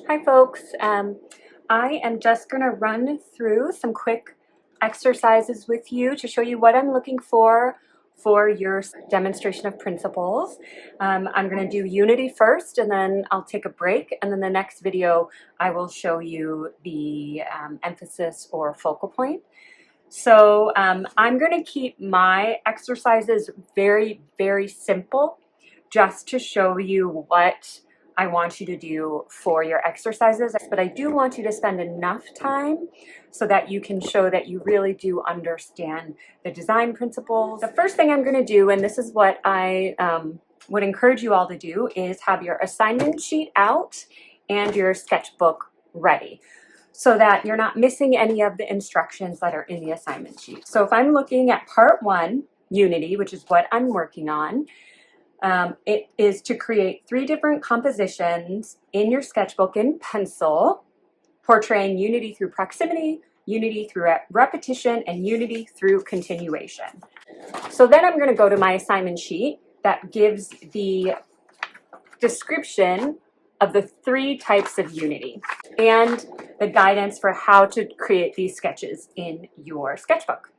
Hi folks, I am just going to run through some quick exercises with you to show you what I'm looking for your demonstration of principles. I'm going to do Unity first, and then I'll take a break, and then the next video I will show you the emphasis or focal point. So I'm going to keep my exercises very, very simple just to show you what I want you to do for your exercises, but I do want you to spend enough time so that you can show that you really do understand the design principles. The first thing I'm going to do, and this is what I would encourage you all to do, is have your assignment sheet out and your sketchbook ready, so that you're not missing any of the instructions that are in the assignment sheet. So if I'm looking at part 1, Unity, which is what I'm working on, it is to create 3 different compositions in your sketchbook in pencil, portraying unity through proximity, unity through repetition, and unity through continuation. So then I'm going to go to my assignment sheet that gives the description of the 3 types of unity and the guidance for how to create these sketches in your sketchbook.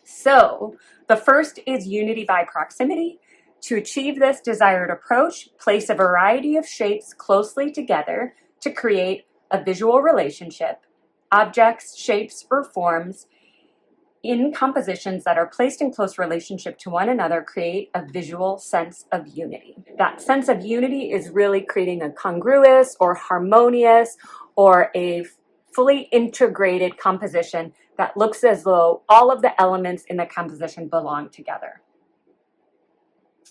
So the first is unity by proximity. To achieve this desired approach, place a variety of shapes closely together to create a visual relationship. Objects, shapes, or forms in compositions that are placed in close relationship to one another create a visual sense of unity. That sense of unity is really creating a congruous or harmonious or a fully integrated composition that looks as though all of the elements in the composition belong together.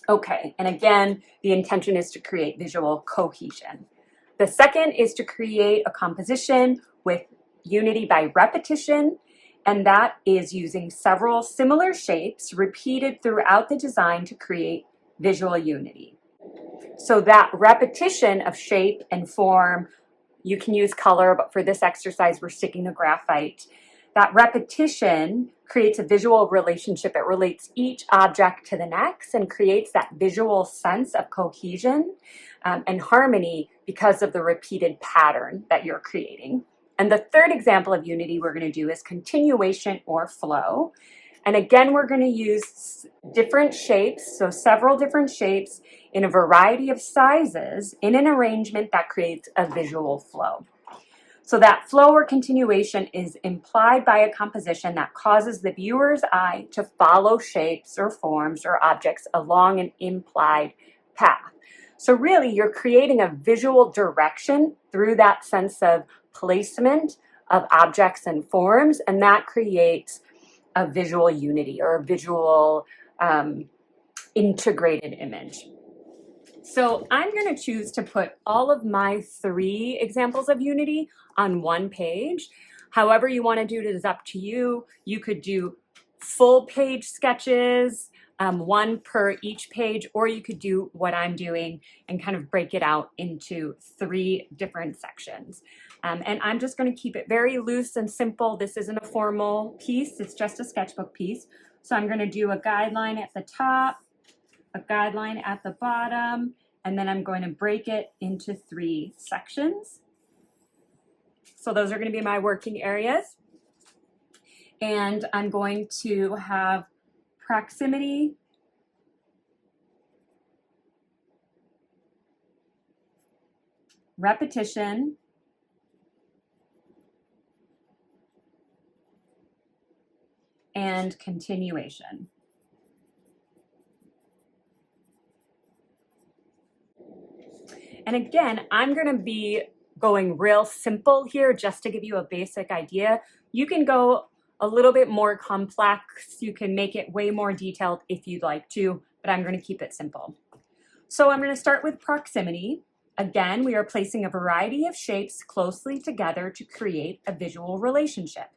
Okay, and again, the intention is to create visual cohesion. The second is to create a composition with unity by repetition, and that is using several similar shapes repeated throughout the design to create visual unity. So that repetition of shape and form, you can use color, but for this exercise, we're sticking to graphite. That repetition creates a visual relationship. It relates each object to the next and creates that visual sense of cohesion and harmony because of the repeated pattern that you're creating. And the third example of unity we're going to do is continuation or flow. And again, we're going to use different shapes, so several different shapes in a variety of sizes in an arrangement that creates a visual flow. So that flow or continuation is implied by a composition that causes the viewer's eye to follow shapes or forms or objects along an implied path. So really, you're creating a visual direction through that sense of placement of objects and forms, and that creates a visual unity or a visual integrated image. So I'm going to choose to put all of my 3 examples of unity on one page. However you want to do it is up to you. You could do full page sketches, 1 per each page, or you could do what I'm doing and kind of break it out into 3 different sections. And I'm just going to keep it very loose and simple. This isn't a formal piece, it's just a sketchbook piece. So I'm going to do a guideline at the top, a guideline at the bottom, and then I'm going to break it into 3 sections. So those are going to be my working areas. And I'm going to have proximity, repetition, and continuation. And again, I'm going to be going real simple here just to give you a basic idea. You can go a little bit more complex. You can make it way more detailed if you'd like to, but I'm going to keep it simple. So I'm going to start with proximity. Again, we are placing a variety of shapes closely together to create a visual relationship.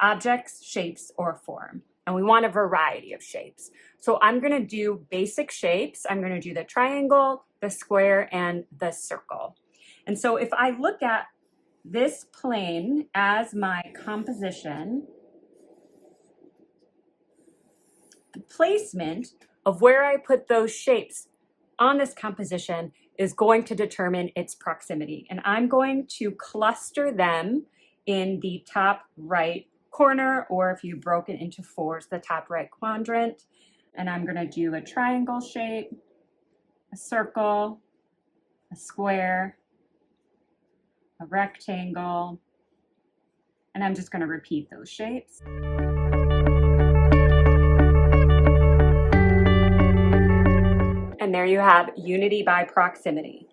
Objects, shapes, or form. And we want a variety of shapes. So I'm going to do basic shapes. I'm going to do the triangle, the square, and the circle. And so if I look at this plane as my composition, the placement of where I put those shapes on this composition is going to determine its proximity. And I'm going to cluster them in the top right corner, or if you broke it into fours, the top right quadrant. And I'm going to do a triangle shape, a circle, a square, a rectangle, and I'm just going to repeat those shapes. And there you have unity by proximity.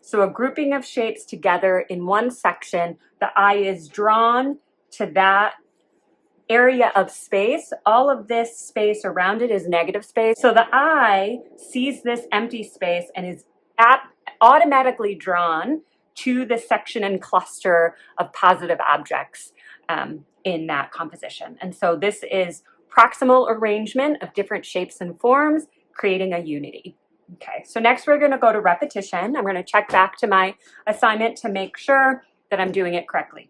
So a grouping of shapes together in one section, the eye is drawn to that area of space. All of this space around it is negative space. So the eye sees this empty space and is automatically drawn to the section and cluster of positive objects in that composition. And so this is proximal arrangement of different shapes and forms, creating a unity. Okay, so next we're going to go to repetition. I'm going to check back to my assignment to make sure that I'm doing it correctly.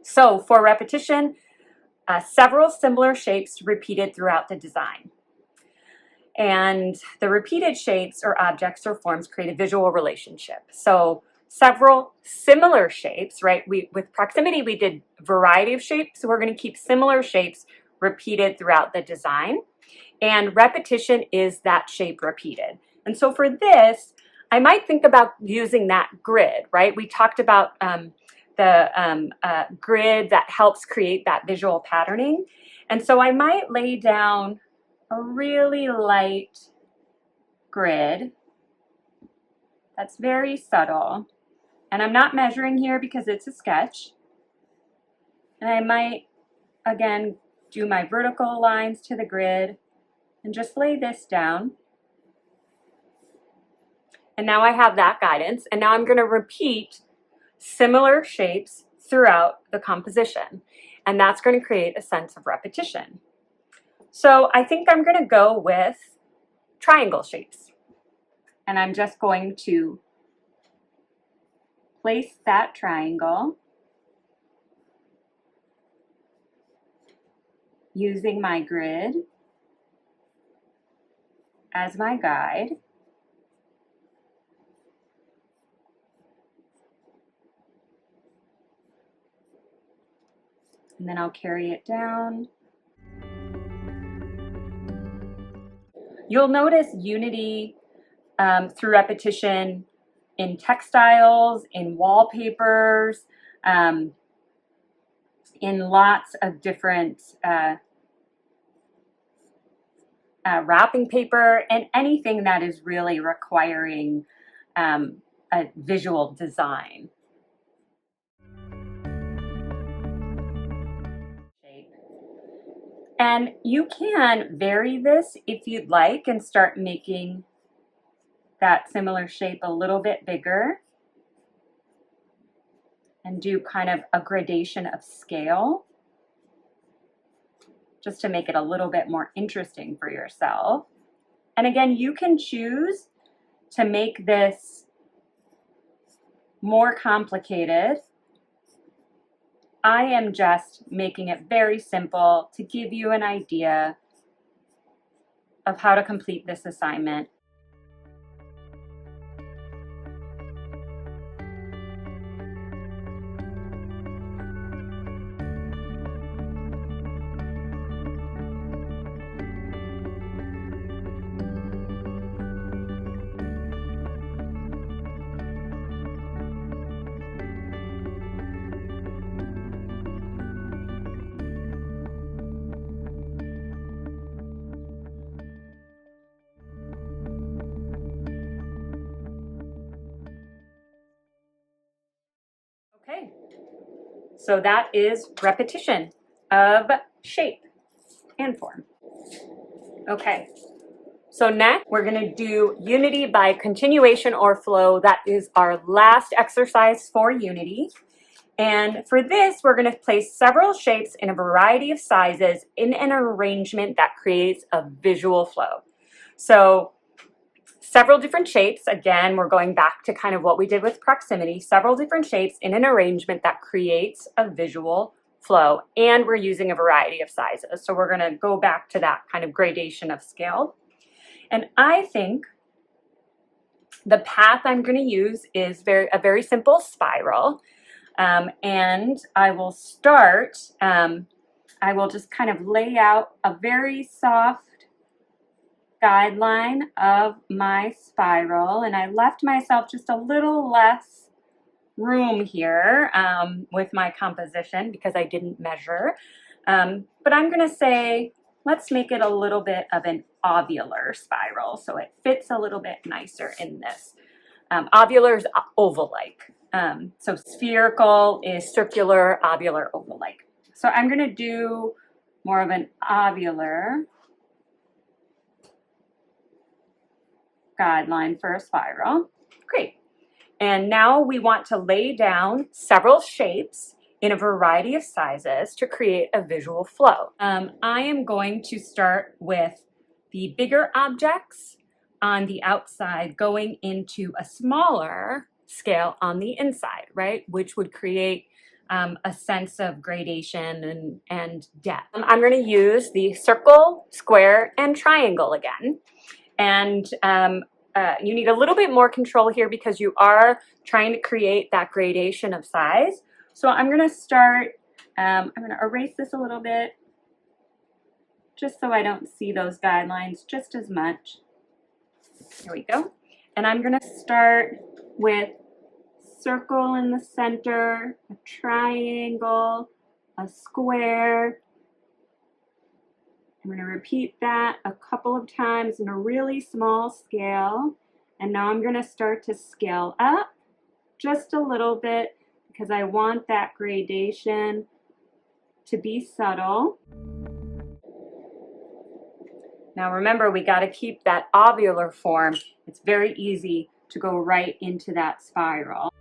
So for repetition, several similar shapes repeated throughout the design. And the repeated shapes or objects or forms create a visual relationship. So several similar shapes, right? With proximity, we did a variety of shapes. So we're going to keep similar shapes repeated throughout the design. And repetition is that shape repeated. And so for this, I might think about using that grid, right? We talked about the grid that helps create that visual patterning. And so I might lay down a really light grid that's very subtle. And I'm not measuring here because it's a sketch. And I might, again, do my vertical lines to the grid and just lay this down. And now I have that guidance. And now I'm going to repeat similar shapes throughout the composition. And that's going to create a sense of repetition. So I think I'm going to go with triangle shapes. And I'm just going to place that triangle using my grid as my guide. And then I'll carry it down. You'll notice unity through repetition in textiles, in wallpapers, in lots of different wrapping paper, and anything that is really requiring a visual design. And you can vary this if you'd like and start making that similar shape a little bit bigger and do kind of a gradation of scale just to make it a little bit more interesting for yourself. And again, you can choose to make this more complicated. I am just making it very simple to give you an idea of how to complete this assignment. Okay, so that is repetition of shape and form. Okay, so next we're going to do unity by continuation or flow. That is our last exercise for unity. And for this, we're going to place several shapes in a variety of sizes in an arrangement that creates a visual flow. So several different shapes. Again, we're going back to kind of what we did with proximity. Several different shapes in an arrangement that creates a visual flow. And we're using a variety of sizes. So we're going to go back to that kind of gradation of scale. And I think The path I'm going to use is a very simple spiral, and I will start, I will just kind of lay out a very soft guideline of my spiral, and I left myself just a little less room here with my composition because I didn't measure, but I'm going to say let's make it a little bit of an ovular spiral so it fits a little bit nicer in this. Ovular is oval-like. So spherical is circular, ovular, oval-like. So I'm going to do more of an ovular guideline for a spiral. Great. And now we want to lay down several shapes in a variety of sizes to create a visual flow. I am going to start with the bigger objects on the outside going into a smaller scale on the inside, right? Which would create a sense of gradation and depth. I'm going to use the circle, square, and triangle again. And you need a little bit more control here because you are trying to create that gradation of size. So I'm going to start, I'm going to erase this a little bit just so I don't see those guidelines just as much. Here we go. And I'm going to start with circle in the center, a triangle, a square. I'm going to repeat that a couple of times in a really small scale. And now I'm going to start to scale up just a little bit because I want that gradation to be subtle. Now remember, we got to keep that ovular form. It's very easy to go right into that spiral.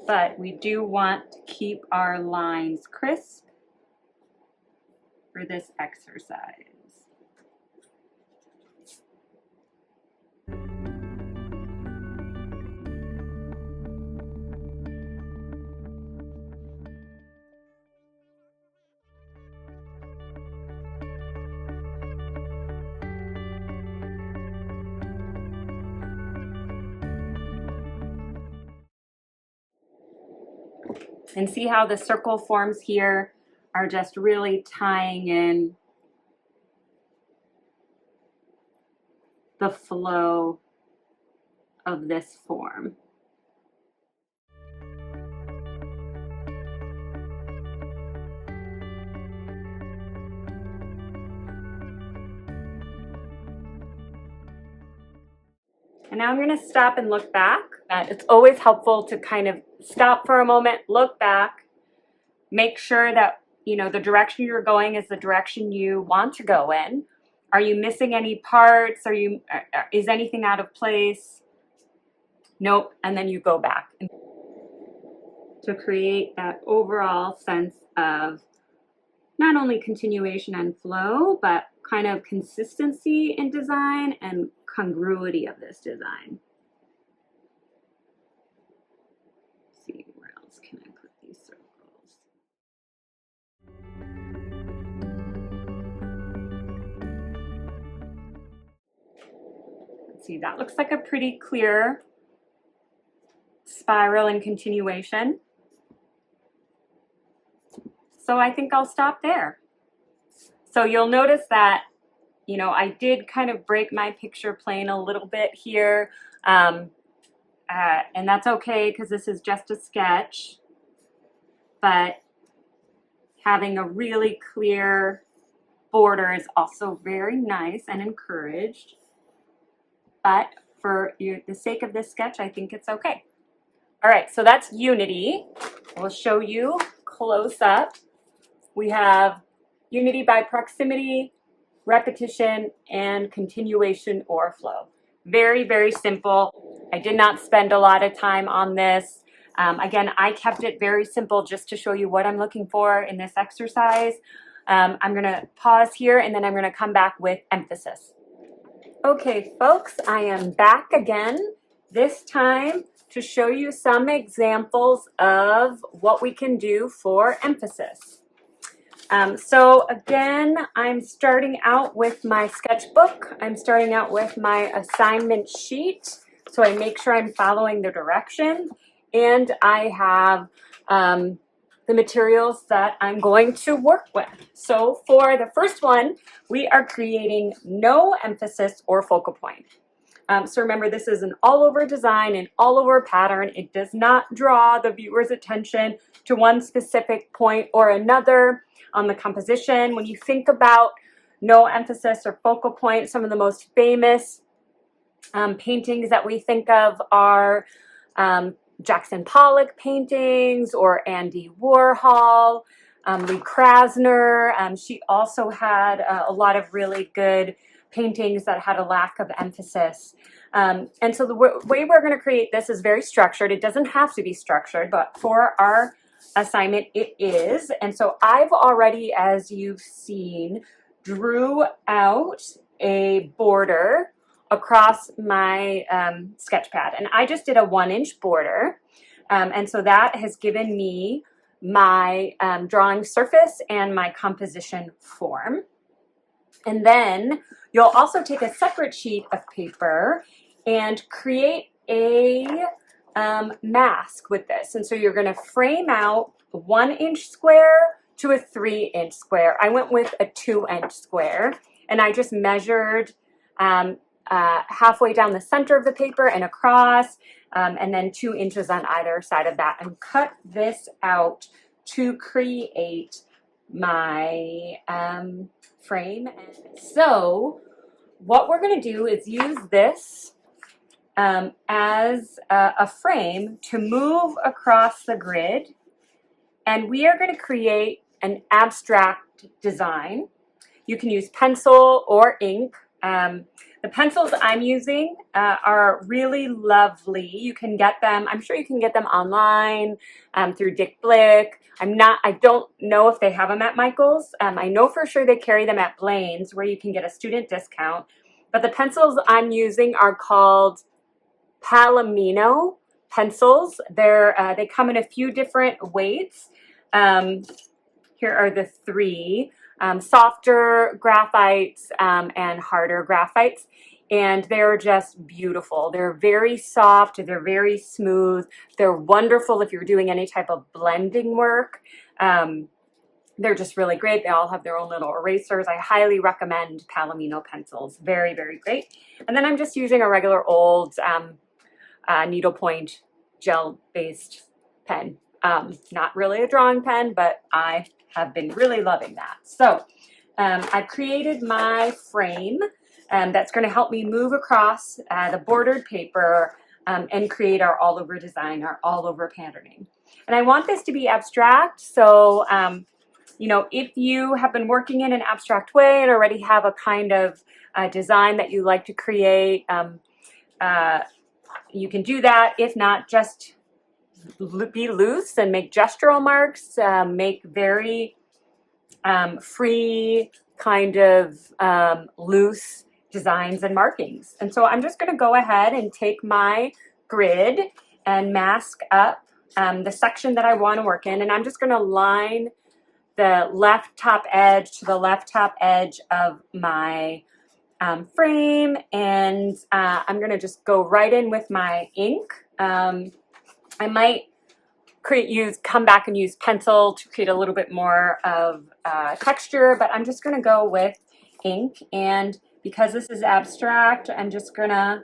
But we do want to keep our lines crisp for this exercise. And see how the circle forms here are just really tying in the flow of this form. And now I'm going to stop and look back. It's always helpful to kind of stop for a moment, look back, make sure that the direction you're going is the direction you want to go in. Are you missing any parts? Is anything out of place? Nope. And then you go back to create that overall sense of not only continuation and flow, but kind of consistency in design and congruity of this design. Let's see, where else can I put these circles? Let's see, that looks like a pretty clear spiral and continuation. So I think I'll stop there. So you'll notice that I did kind of break my picture plane a little bit here, and that's okay because this is just a sketch, but having a really clear border is also very nice and encouraged, but for the sake of this sketch, I think it's okay. All right, so that's unity. We'll show you close up. We have unity by proximity, repetition, and continuation or flow. Very, very simple. I did not spend a lot of time on this. Again, I kept it very simple just to show you what I'm looking for in this exercise. I'm going to pause here and then I'm going to come back with emphasis. Okay, folks, I am back again, this time to show you some examples of what we can do for emphasis. So again, I'm starting out with my sketchbook. I'm starting out with my assignment sheet. So I make sure I'm following the directions, and I have the materials that I'm going to work with. So for the first one, we are creating no emphasis or focal point. So remember, this is an all-over design, an all-over pattern. It does not draw the viewer's attention to one specific point or another on the composition. When you think about no emphasis or focal point, some of the most famous paintings that we think of are Jackson Pollock paintings or Andy Warhol, Lee Krasner. She also had a lot of really good paintings that had a lack of emphasis. And so the way we're going to create this is very structured. It doesn't have to be structured, but for our assignment it is. And so I've already, as you've seen, drew out a border across my sketch pad, and I just did a 1-inch border, and so that has given me my drawing surface and my composition form. And then you'll also take a separate sheet of paper and create a mask with this. And so you're going to frame out a 1-inch square to a 3-inch square. I went with a 2-inch square, and I just measured halfway down the center of the paper and across, and then 2 inches on either side of that, and cut this out to create my frame. So what we're going to do is use this as a frame to move across the grid, and we are going to create an abstract design. You can use pencil or ink. The pencils I'm using are really lovely. You can get them, I'm sure you can get them online through Dick Blick. I don't know if they have them at Michael's. I know for sure they carry them at Blaine's, where you can get a student discount. But the pencils I'm using are called Palomino pencils. They come in a few different weights. Here are the 3. Softer graphites and harder graphites, and they're just beautiful. They're very soft, they're very smooth, they're wonderful if you're doing any type of blending work. They're just really great. They all have their own little erasers. I highly recommend Palomino pencils. Very, very great. And then I'm just using a regular old needlepoint gel-based pen. Not really a drawing pen, but I have been really loving that. So I've created my frame that's going to help me move across the bordered paper and create our all-over design, our all-over patterning. And I want this to be abstract, so you know, if you have been working in an abstract way and already have a kind of design that you like to create, you can do that. If not, just be loose and make gestural marks, make very free kind of loose designs and markings. And so I'm just going to go ahead and take my grid and mask up the section that I want to work in, and I'm just going to line the left top edge to the left top edge of my frame, and I'm going to just go right in with my ink. I might come back and use pencil to create a little bit more of texture, but I'm just going to go with ink. And because this is abstract, I'm just going to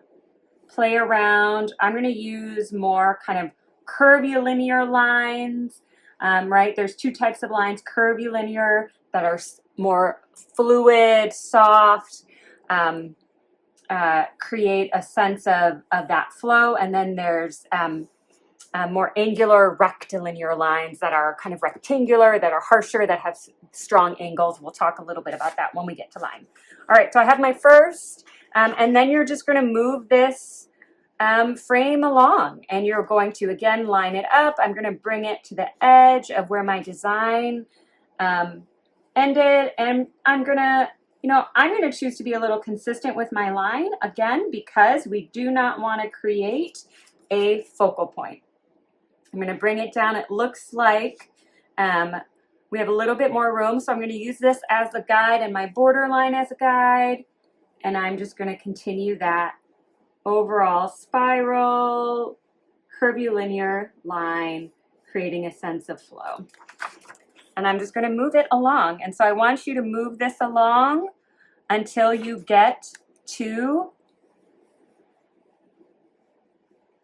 play around. I'm going to use more kind of curvilinear lines, right? There's 2 types of lines: curvilinear that are more fluid, soft, create a sense of that flow, and then there's more angular rectilinear lines that are kind of rectangular, that are harsher, that have strong angles. We'll talk a little bit about that when we get to line. All right, so I have my first, and then you're just going to move this frame along, and you're going to again line it up. I'm going to bring it to the edge of where my design ended, and I'm going to choose to be a little consistent with my line again, because we do not want to create a focal point. I'm going to bring it down. It looks like We have a little bit more room, so I'm going to use this as a guide and my borderline as a guide. And I'm just going to continue that overall spiral, curvilinear line, creating a sense of flow. And I'm just going to move it along. And so I want you to move this along until you get to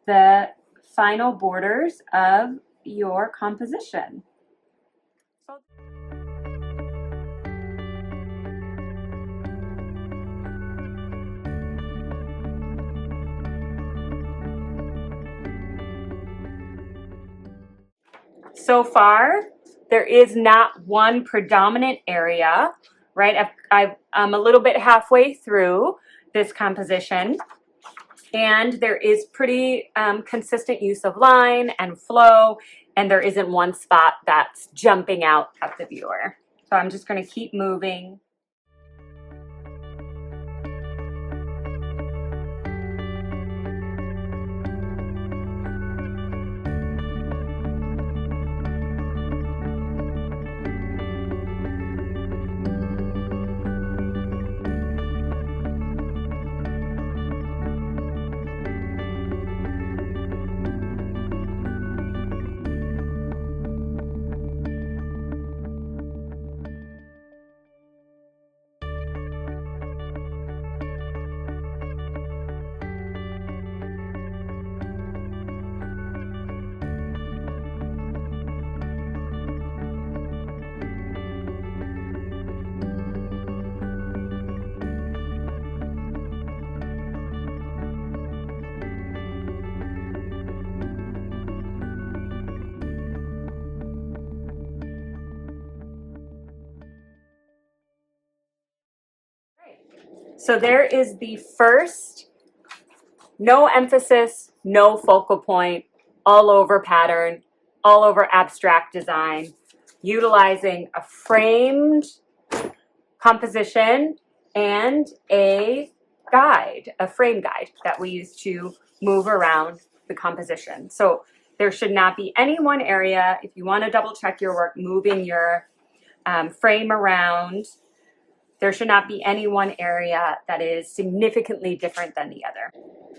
the final borders of your composition. So far, there is not one predominant area, right? I'm a little bit halfway through this composition, and there is pretty consistent use of line and flow, and there isn't one spot that's jumping out at the viewer. So I'm just going to keep moving. So there is the first no emphasis, no focal point, all over pattern, all over abstract design, utilizing a framed composition and a guide, a frame guide that we use to move around the composition. So there should not be any one area. If you want to double check your work, moving your frame around, there should not be any one area that is significantly different than the other.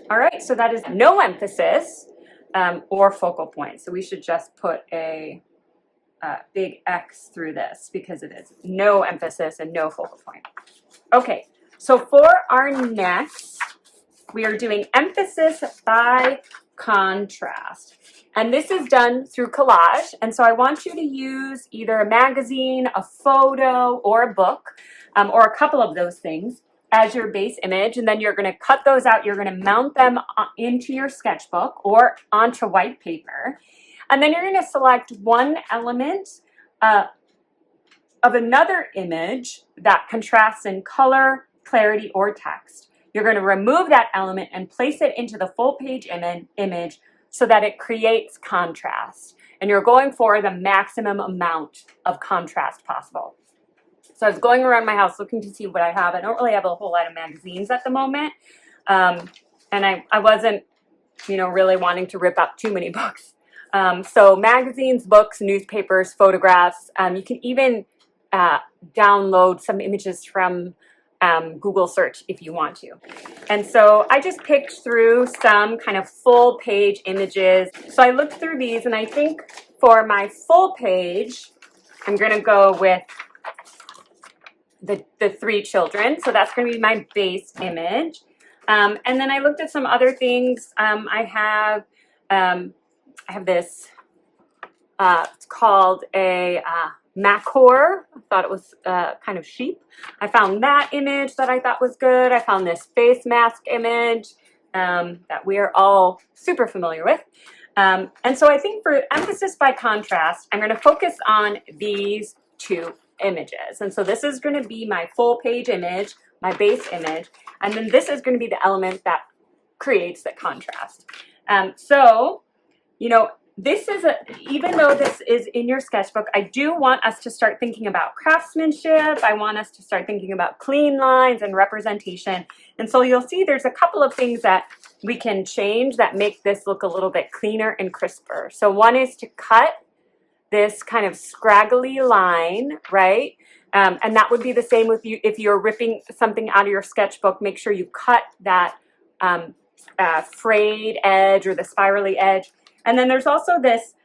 All right, so that is no emphasis or focal point. So we should just put a big X through this because it is no emphasis and no focal point. Okay, so for our next, we are doing emphasis by contrast. And this is done through collage. And so I want you to use either a magazine, a photo, or a book, or a couple of those things as your base image. And then you're going to cut those out. You're going to mount them into your sketchbook or onto white paper. And then you're going to select one element of another image that contrasts in color, clarity, or text. You're going to remove that element and place it into the full page image so that it creates contrast. And you're going for the maximum amount of contrast possible. So I was going around my house looking to see what I have. I don't really have a whole lot of magazines at the moment. And I wasn't, really wanting to rip up too many books. So magazines, books, newspapers, photographs. You can even download some images from Google search if you want to. And so I just picked through some kind of full page images. So I looked through these, and I think for my full page, I'm going to go with the three children. So that's going to be my base image. And then I looked at some other things. I have this, it's called a Macor. I thought it was kind of sheep. I found that image that I thought was good. I found this face mask image that we are all super familiar with. And so I think for emphasis by contrast, I'm going to focus on these two images. And so this is going to be my full page image, my base image, and then this is going to be the element that creates the contrast. So, this is even though this is in your sketchbook, I do want us to start thinking about craftsmanship. I want us to start thinking about clean lines and representation. And so you'll see there's a couple of things that we can change that make this look a little bit cleaner and crisper. So one is to cut this kind of scraggly line, right? And that would be the same with you if you're ripping something out of your sketchbook. Make sure you cut that frayed edge or the spirally edge. And then there's also this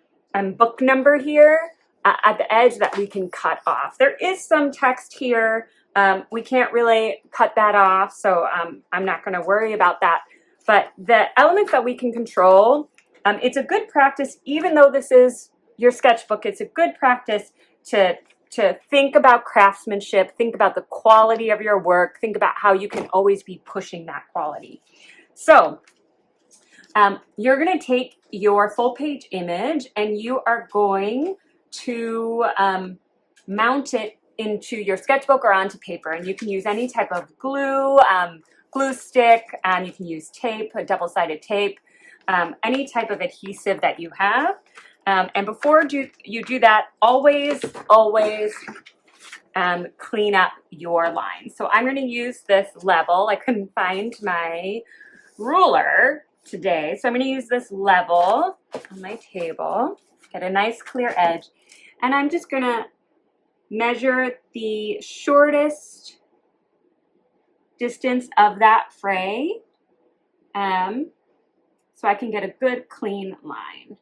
book number here at the edge that we can cut off. There is some text here. We can't really cut that off, so I'm not going to worry about that. But the elements that we can control, it's a good practice, even though this is your sketchbook, it's a good practice to think about craftsmanship, think about the quality of your work, think about how you can always be pushing that quality. So you're going to take your full page image and you are going to mount it into your sketchbook or onto paper. And you can use any type of glue, glue stick, and you can use tape, a double-sided tape, any type of adhesive that you have. And before you do that, always clean up your lines. So I'm going to use this level. I couldn't find my ruler today, so I'm going to use this level on my table, get a nice clear edge, and I'm just going to measure the shortest distance of that fray so I can get a good clean line.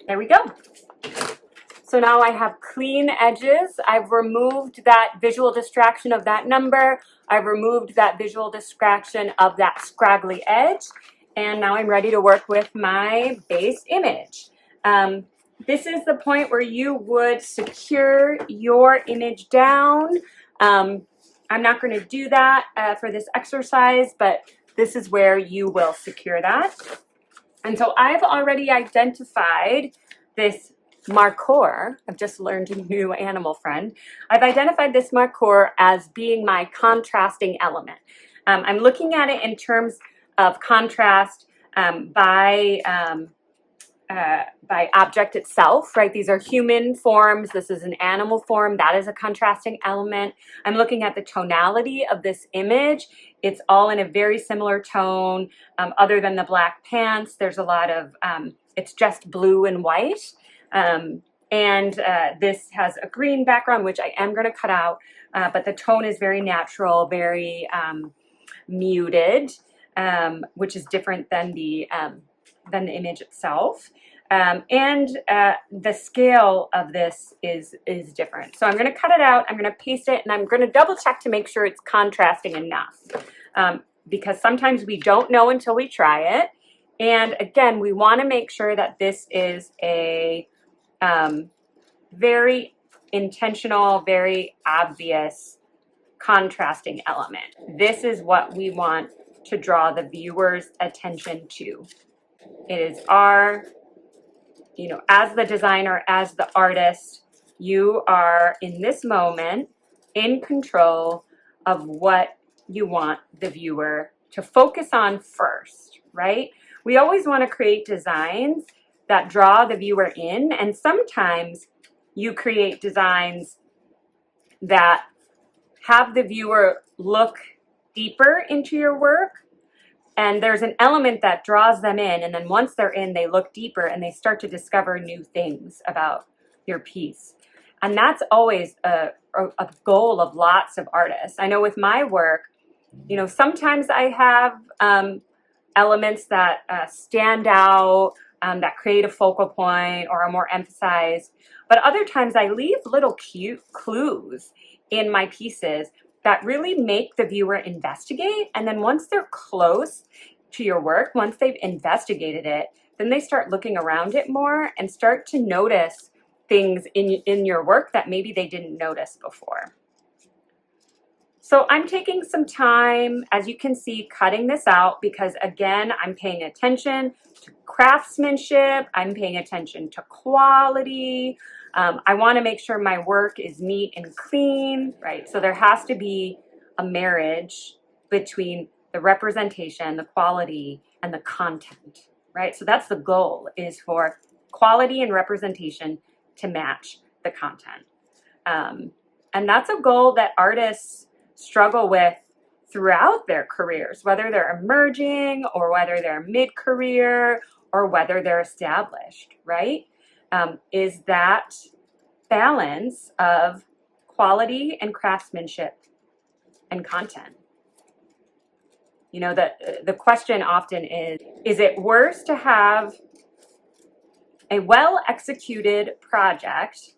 There we go. So now I have clean edges. I've removed that visual distraction of that number. I've removed that visual distraction of that scraggly edge. And now I'm ready to work with my base image. This is the point where you would secure your image down. I'm not going to do that for this exercise, but this is where you will secure that. And so I've already identified this marker. I've just learned a new animal friend. I've identified this marker as being my contrasting element. I'm looking at it in terms of contrast by object itself, right? These are human forms. This is an animal form. That is a contrasting element. I'm looking at the tonality of this image. It's all in a very similar tone. Other than the black pants, there's a lot of, it's just blue and white. This has a green background, which I am going to cut out, but the tone is very natural, very muted, which is different than the image itself. The scale of this is different. So I'm going to cut it out, I'm going to paste it, and I'm going to double check to make sure it's contrasting enough. Because sometimes we don't know until we try it. And again, we want to make sure that this is a very intentional, very obvious contrasting element. This is what we want to draw the viewer's attention to. It is our, as the designer, as the artist, you are in this moment in control of what you want the viewer to focus on first, right? We always want to create designs that draw the viewer in, and sometimes you create designs that have the viewer look deeper into your work, and there's an element that draws them in, and then once they're in, they look deeper and they start to discover new things about your piece. And that's always a goal of lots of artists. I know with my work, sometimes I have elements that stand out, that create a focal point or are more emphasized. But other times I leave little cute clues in my pieces that really make the viewer investigate. And then once they're close to your work, once they've investigated it, then they start looking around it more and start to notice things in your work that maybe they didn't notice before. So I'm taking some time, as you can see, cutting this out because, again, I'm paying attention to craftsmanship. I'm paying attention to quality. I want to make sure my work is neat and clean, right? So there has to be a marriage between the representation, the quality, and the content, right? So that's the goal, is for quality and representation to match the content. And that's a goal that artists struggle with throughout their careers, whether they're emerging or whether they're mid-career or whether they're established, right? Is that balance of quality and craftsmanship and content. The question often is it worse to have a well-executed project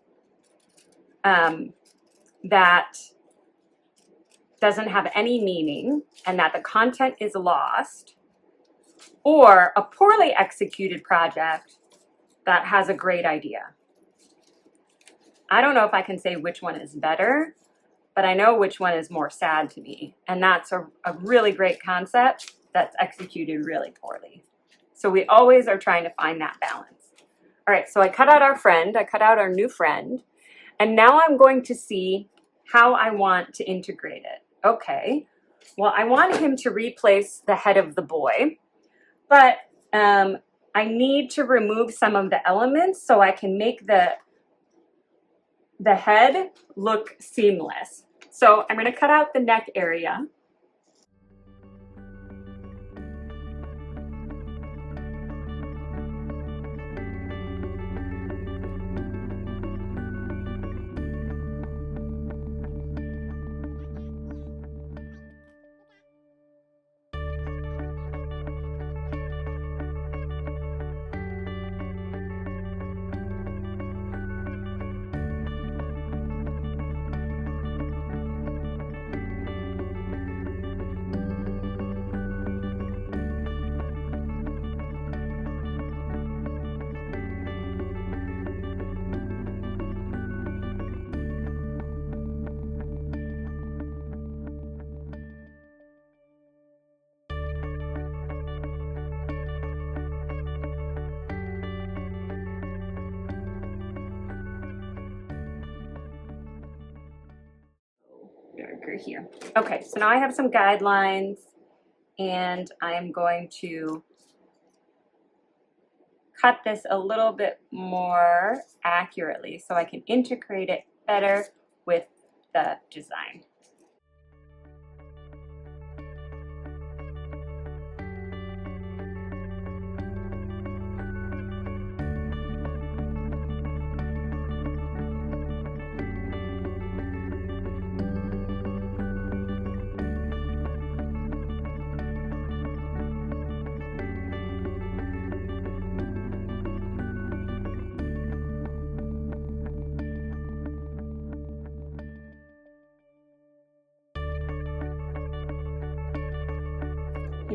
that doesn't have any meaning and that the content is lost, or a poorly executed project that has a great idea? I don't know if I can say which one is better, but I know which one is more sad to me. And that's a really great concept that's executed really poorly. So we always are trying to find that balance. All right, so I cut out our new friend, and now I'm going to see how I want to integrate it. Okay, well, I want him to replace the head of the boy, but I need to remove some of the elements so I can make the head look seamless. So I'm going to cut out the neck area. Here. Okay, so now I have some guidelines, and I am going to cut this a little bit more accurately so I can integrate it better with the design.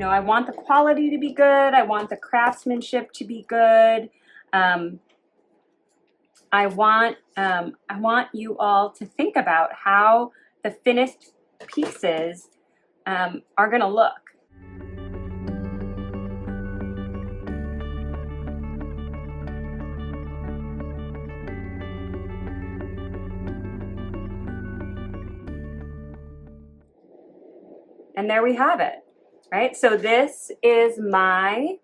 I want the quality to be good. I want the craftsmanship to be good. I want you all to think about how the finished pieces are going to look. And there we have it. Right? So this is my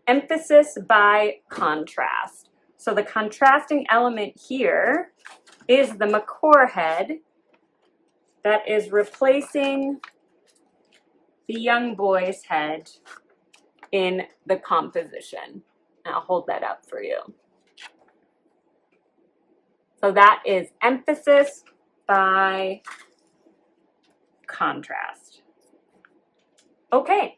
emphasis by contrast. So the contrasting element here is the macaw head that is replacing the young boy's head in the composition. And I'll hold that up for you. So that is emphasis by contrast. Okay,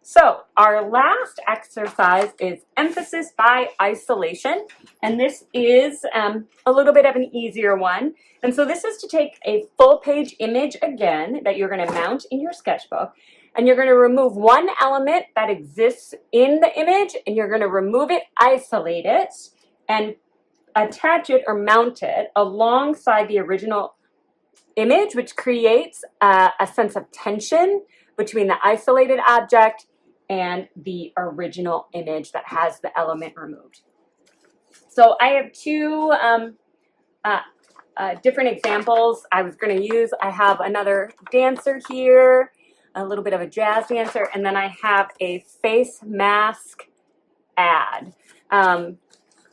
so our last exercise is emphasis by isolation, and this is a little bit of an easier one. And so this is to take a full page image again that you're going to mount in your sketchbook, and you're going to remove one element that exists in the image, and you're going to remove it, isolate it, and attach it or mount it alongside the original image, which creates a sense of tension between the isolated object and the original image that has the element removed. So I have two different examples I was going to use. I have another dancer here, a little bit of a jazz dancer, and then I have a face mask ad.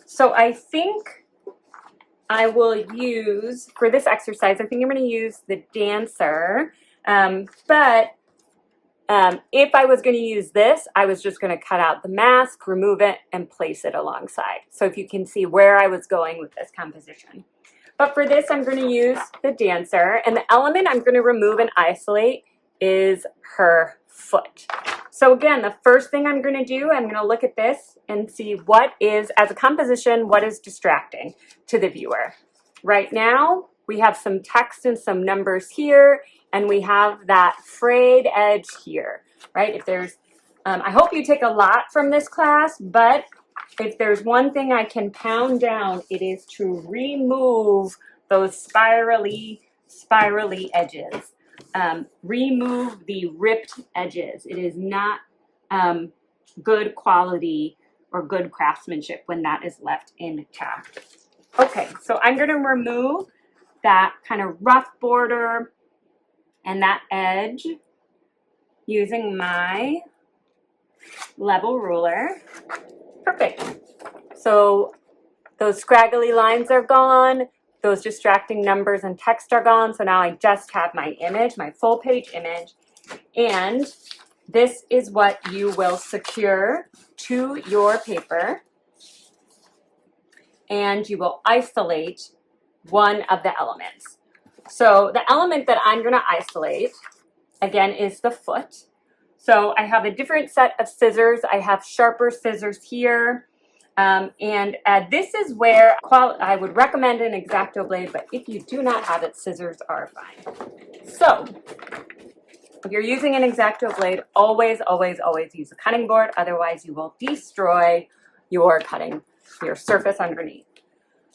So I think I will use, for this exercise, I think I'm going to use the dancer, but if I was going to use this, I was just going to cut out the mask, remove it, and place it alongside. So if you can see where I was going with this composition. But for this, I'm going to use the dancer, and the element I'm going to remove and isolate is her foot. So again, the first thing I'm going to do, I'm going to look at this and see what is, as a composition, what is distracting to the viewer. Right now, we have some text and some numbers here, and we have that frayed edge here, right? If there's, I hope you take a lot from this class, but if there's one thing I can pound down, it is to remove those spirally edges. Remove the ripped edges. It is not good quality or good craftsmanship when that is left intact. Okay, so I'm going to remove that kind of rough border and that edge using my level ruler. Perfect. So those scraggly lines are gone. Those distracting numbers and text are gone. So now I just have my image, my full page image. And this is what you will secure to your paper. And you will isolate one of the elements. So the element that I'm going to isolate, again, is the foot. So I have a different set of scissors. I have sharper scissors here. And this is where I would recommend an X-Acto blade, but if you do not have it, scissors are fine. So if you're using an X-Acto blade, always, always, always use a cutting board. Otherwise, you will destroy your surface underneath.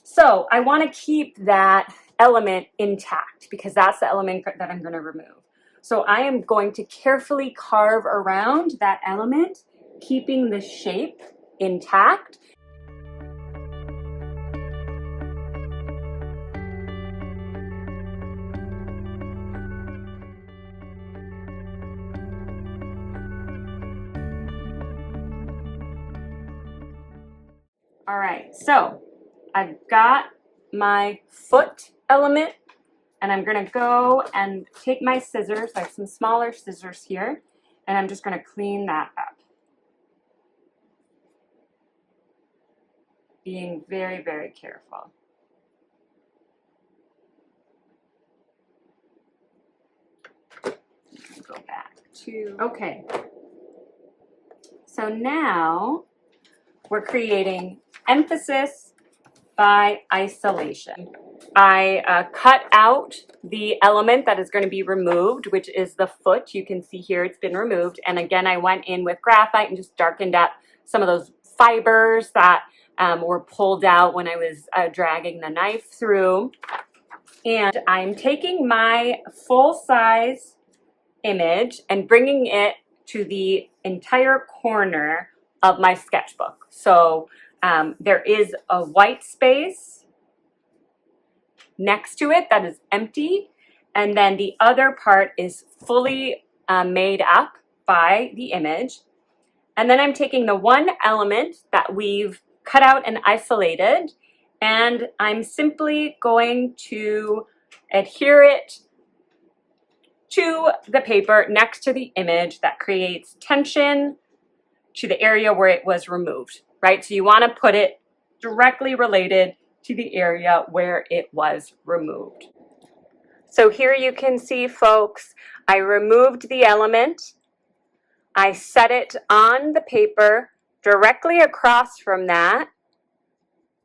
So I want to keep that element intact because that's the element that I'm going to remove. So I am going to carefully carve around that element, keeping the shape intact. All right, so I've got my foot element, and I'm going to go and take my scissors. I have some smaller scissors here, and I'm just going to clean that up. Being very, very careful. Go back to, okay. So now we're creating emphasis by isolation. I cut out the element that is going to be removed, which is the foot. You can see here it's been removed. And again, I went in with graphite and just darkened up some of those fibers that were pulled out when I was dragging the knife through. And I'm taking my full-size image and bringing it to the entire corner of my sketchbook. So there is a white space next to it that is empty, and then the other part is fully made up by the image. And then I'm taking the one element that we've cut out and isolated, and I'm simply going to adhere it to the paper next to the image that creates tension to the area where it was removed, right? So you want to put it directly related to the area where it was removed. So here you can see, folks, I removed the element. I set it on the paper directly across from that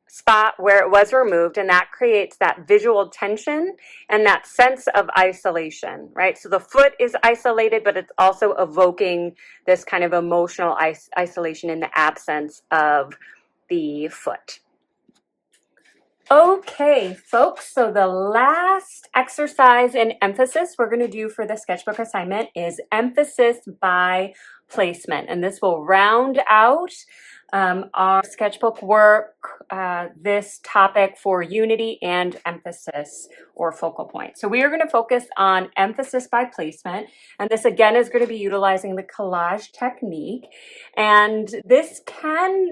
spot where it was removed, and that creates that visual tension and that sense of isolation, right? So the foot is isolated, but it's also evoking this kind of emotional isolation in the absence of the foot. Okay, folks, so the last exercise and emphasis we're going to do for the sketchbook assignment is emphasis by placement, and this will round out our sketchbook work, this topic for unity and emphasis or focal point. So we are going to focus on emphasis by placement, and this again is going to be utilizing the collage technique, and this can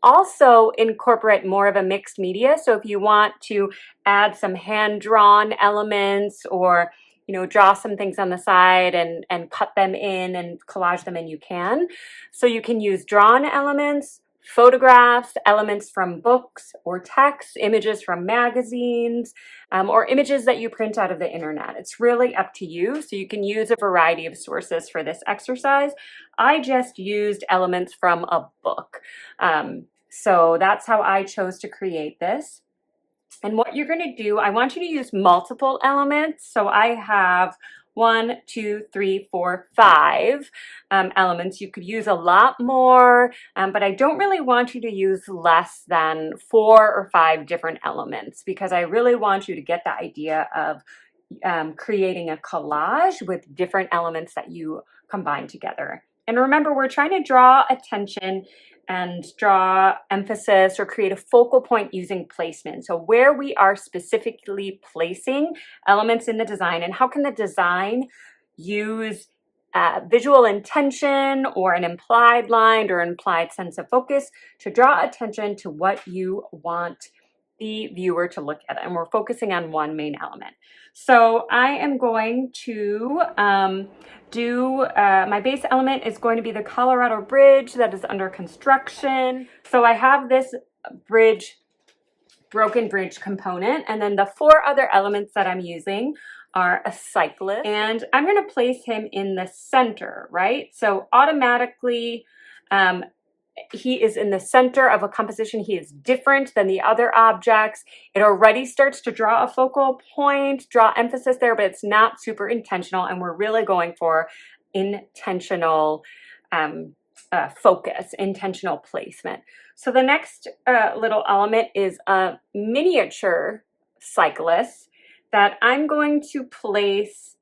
also incorporate more of a mixed media. So if you want to add some hand-drawn elements or draw some things on the side and cut them in and collage them in, you can. So you can use drawn elements, photographs, elements from books or text, images from magazines, or images that you print out of the internet. It's really up to you. So you can use a variety of sources for this exercise. I just used elements from a book. So that's how I chose to create this. And what you're going to do, I want you to use multiple elements. So I have 1, 2, 3, 4, 5 elements. You could use a lot more, but I don't really want you to use less than 4 or 5 different elements, because I really want you to get the idea of creating a collage with different elements that you combine together. And remember, we're trying to draw attention and draw emphasis or create a focal point using placement. So where we are specifically placing elements in the design, and how can the design use visual intention or an implied line or implied sense of focus to draw attention to what you want the viewer to look at. And we're focusing on one main element. So I am going to my base element is going to be the Colorado Bridge that is under construction. So I have this broken bridge component, and then the 4 other elements that I'm using are a cyclist, and I'm going to place him in the center, right? So automatically, he is in the center of a composition. He is different than the other objects. It already starts to draw a focal point, draw emphasis there, but it's not super intentional, and we're really going for intentional focus, intentional placement. So the next little element is a miniature cyclist that I'm going to place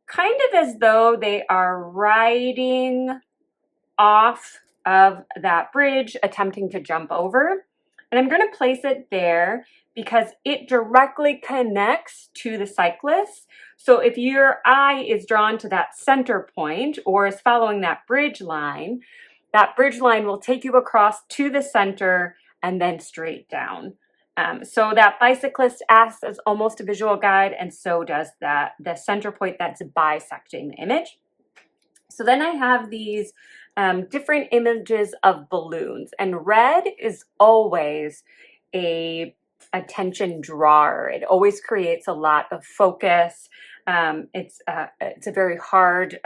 kind of as though they are riding off of that bridge, attempting to jump over. And I'm going to place it there because it directly connects to the cyclist. So if your eye is drawn to that center point or is following that bridge line will take you across to the center and then straight down. So that bicyclist acts as almost a visual guide, and so does the center point that's bisecting the image. So then I have these different images of balloons, and red is always a attention drawer. It always creates a lot of focus. It's a very hard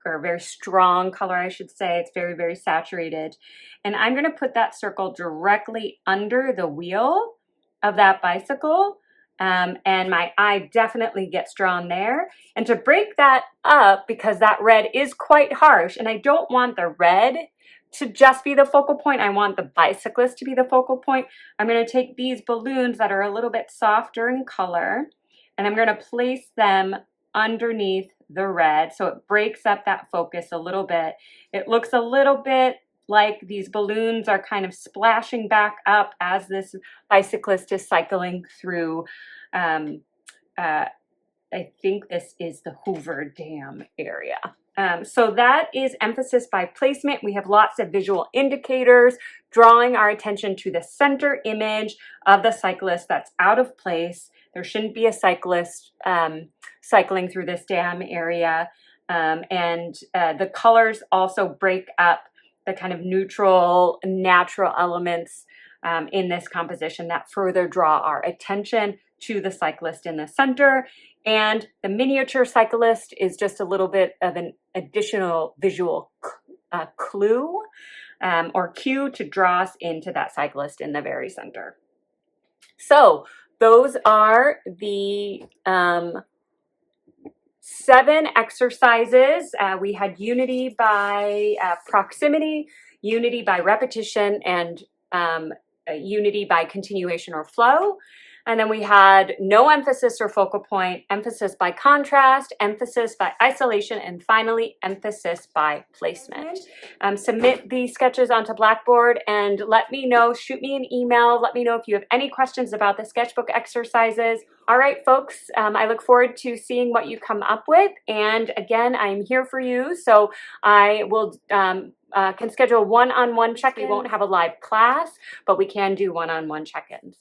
or very strong color, I should say. It's very, very saturated. And I'm going to put that circle directly under the wheel of that bicycle. And my eye definitely gets drawn there. And to break that up, because that red is quite harsh, and I don't want the red to just be the focal point, I want the bicyclist to be the focal point, I'm going to take these balloons that are a little bit softer in color, and I'm going to place them underneath the red so it breaks up that focus a little bit. It looks a little bit like these balloons are kind of splashing back up as this bicyclist is cycling through, I think this is the Hoover Dam area. So that is emphasis by placement. We have lots of visual indicators drawing our attention to the center image of the cyclist that's out of place. There shouldn't be a cyclist cycling through this dam area. And the colors also break up the kind of neutral, natural elements in this composition that further draw our attention to the cyclist in the center. And the miniature cyclist is just a little bit of an additional visual clue or cue to draw us into that cyclist in the very center. So those are the 7 exercises. We had unity by proximity, unity by repetition, and unity by continuation or flow. And then we had no emphasis or focal point, emphasis by contrast, emphasis by isolation, and finally emphasis by placement. Submit these sketches onto Blackboard and let me know, shoot me an email, let me know if you have any questions about the sketchbook exercises. All right, folks, I look forward to seeing what you come up with. And again, I'm here for you. So I will can schedule one-on-one check. We won't have a live class, but we can do one-on-one check-ins.